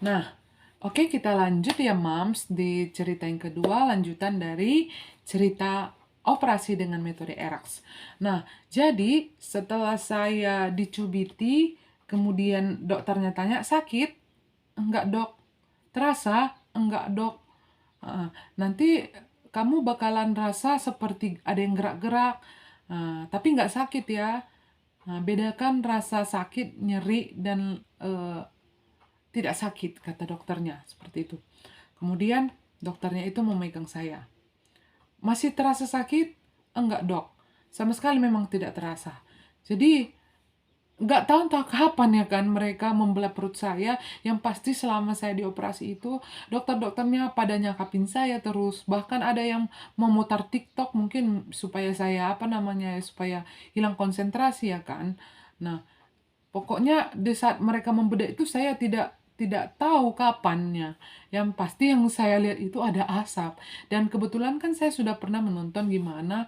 Nah, oke, kita lanjut ya Mams di cerita yang kedua, lanjutan dari cerita operasi dengan metode ERAX. Nah, jadi setelah saya dicubiti, kemudian dokternya tanya, sakit? Enggak dok. Terasa? Enggak dok. Nanti kamu bakalan rasa seperti ada yang gerak-gerak, tapi nggak sakit ya. Nah, bedakan rasa sakit, nyeri, dan tidak sakit, kata dokternya. Seperti itu. Kemudian dokternya itu memegang saya. Masih terasa sakit? Enggak dok. Sama sekali memang tidak terasa. Jadi nggak tahu entah kapan ya kan mereka membelah perut saya. Yang pasti selama saya dioperasi itu dokter-dokternya pada nyakapin saya terus. Bahkan ada yang memutar TikTok mungkin supaya saya supaya hilang konsentrasi ya kan. Nah, pokoknya di saat mereka membedah itu saya tidak tidak tahu kapannya. Yang pasti yang saya lihat itu ada asap. Dan kebetulan kan saya sudah pernah menonton gimana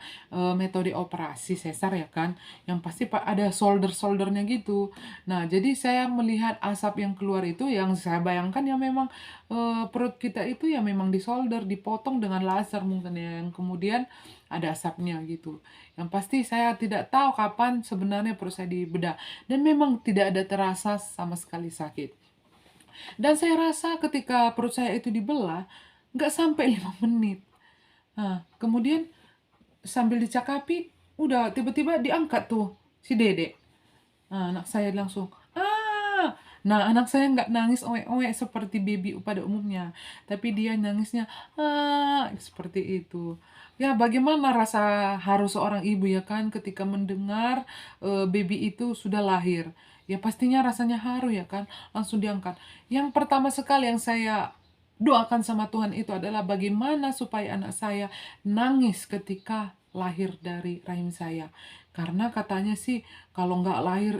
metode operasi sesar ya kan. Yang pasti ada solder-soldernya gitu. Nah, jadi saya melihat asap yang keluar itu yang saya bayangkan ya memang perut kita itu ya memang disolder, dipotong dengan laser mungkin ya. Yang kemudian ada asapnya gitu. Yang pasti saya tidak tahu kapan sebenarnya perut saya dibedah. Dan memang tidak ada terasa sama sekali sakit. Dan saya rasa ketika perut saya itu dibelah, nggak sampai 5 menit. Nah, kemudian sambil dicakapi, udah tiba-tiba diangkat tuh si Dede. Nah, anak saya langsung, ah! Nah, anak saya nggak nangis oek-oek seperti baby pada umumnya. Tapi dia nangisnya, seperti itu. Ya, bagaimana rasa haru seorang ibu ya kan ketika mendengar baby itu sudah lahir. Ya, pastinya rasanya haru ya kan, langsung diangkat. Yang pertama sekali yang saya doakan sama Tuhan itu adalah bagaimana supaya anak saya nangis ketika lahir dari rahim saya. Karena katanya sih kalau nggak lahir,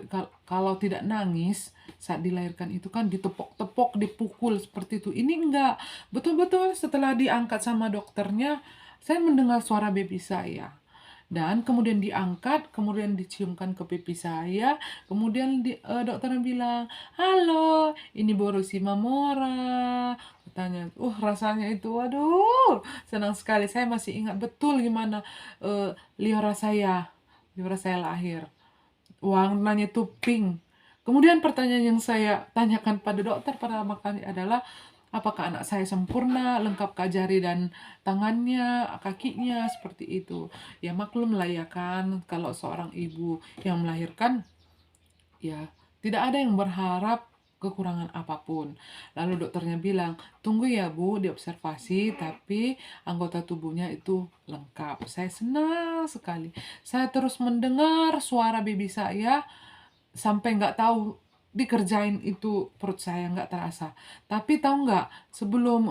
kalau tidak nangis saat dilahirkan itu kan ditepok-tepok, dipukul seperti itu. Ini enggak. Betul-betul setelah diangkat sama dokternya, saya mendengar suara baby saya. Dan kemudian diangkat, kemudian diciumkan ke pipi saya, kemudian dokternya bilang, halo, ini Borosi Mamora. Katanya, rasanya itu, waduh, senang sekali. Saya masih ingat betul gimana liora saya lahir. Warnanya itu pink. Kemudian pertanyaan yang saya tanyakan pada dokter pertama kali adalah, apakah anak saya sempurna, lengkapkah jari dan tangannya, kakinya, seperti itu. Ya maklum lah ya kan, kalau seorang ibu yang melahirkan, ya tidak ada yang berharap kekurangan apapun. Lalu dokternya bilang, tunggu ya Bu, diobservasi, tapi anggota tubuhnya itu lengkap. Saya senang sekali. Saya terus mendengar suara baby saya, sampai nggak tahu dikerjain itu perut saya nggak terasa. Tapi tahu nggak, sebelum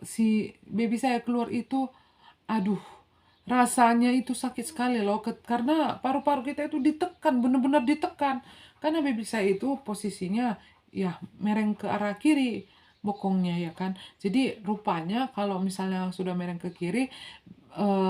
si baby saya keluar itu, aduh, rasanya itu sakit sekali loh, karena paru-paru kita itu ditekan, bener-bener ditekan. Karena baby saya itu posisinya ya mereng ke arah kiri bokongnya ya kan. Jadi rupanya kalau misalnya sudah mereng ke kiri,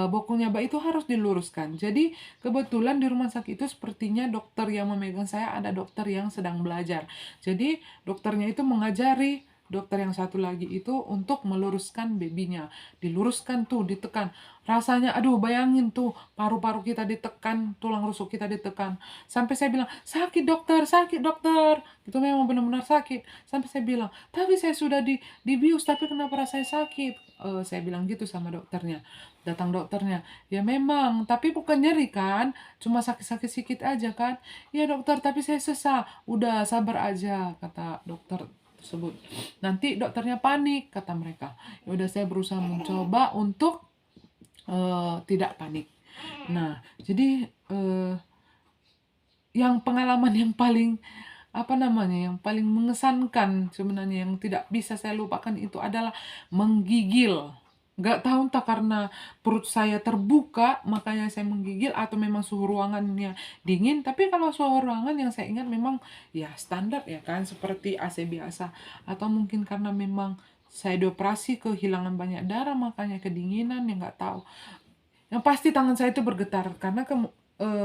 bokongnya Mbak itu harus diluruskan. Jadi kebetulan di rumah sakit itu sepertinya dokter yang memegang saya ada dokter yang sedang belajar. Jadi dokternya itu mengajari dokter yang satu lagi itu untuk meluruskan babynya. Diluruskan tuh, ditekan. Rasanya, aduh bayangin tuh, paru-paru kita ditekan, tulang rusuk kita ditekan. Sampai saya bilang, sakit dokter, sakit dokter. Itu memang benar-benar sakit. Sampai saya bilang, tapi saya sudah dibius, tapi kenapa rasanya sakit? Saya bilang gitu sama dokternya. Datang dokternya, ya memang, tapi bukan nyeri kan? Cuma sakit-sakit sedikit aja kan? Ya dokter, tapi saya sesak. Udah, sabar aja, kata dokter tersebut. Nanti dokternya panik, kata mereka. Ya udah, saya berusaha mencoba untuk tidak panik. Nah, jadi yang pengalaman yang paling yang paling mengesankan sebenarnya yang tidak bisa saya lupakan itu adalah menggigil. Nggak tahu entah karena perut saya terbuka makanya saya menggigil atau memang suhu ruangannya dingin. Tapi kalau suhu ruangan yang saya ingat memang ya standar ya kan, seperti AC biasa. Atau mungkin karena memang saya dioperasi kehilangan banyak darah makanya kedinginan, ya nggak tahu. Yang pasti tangan saya itu bergetar karena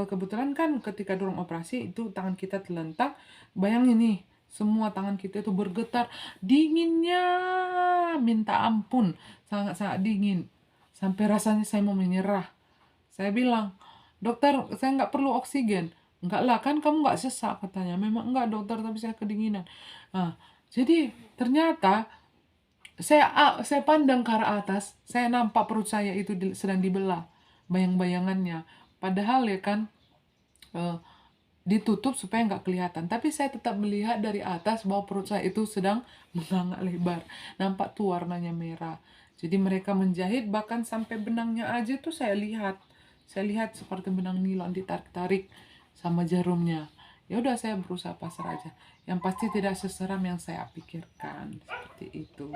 kebetulan kan ketika dorong operasi itu tangan kita terlentak. Bayangin nih, Semua tangan kita itu bergetar, dinginnya minta ampun, sangat-sangat dingin. Sampai rasanya saya mau menyerah. Saya bilang, dokter, saya nggak perlu oksigen. Enggak lah, kan kamu nggak sesak katanya. Memang enggak dokter, tapi saya kedinginan. Nah, jadi ternyata saya pandang ke arah atas, saya nampak perut saya itu sedang dibelah, bayang-bayangannya. Padahal ya kan, eh, ditutup supaya nggak kelihatan. Tapi saya tetap melihat dari atas bahwa perut saya itu sedang menganga lebar. Nampak tuh warnanya merah. Jadi mereka menjahit bahkan sampai benangnya aja tuh saya lihat. Saya lihat seperti benang nilon ditarik-tarik sama jarumnya. Ya udah saya berusaha pasrah aja. Yang pasti tidak seseram yang saya pikirkan. Seperti itu.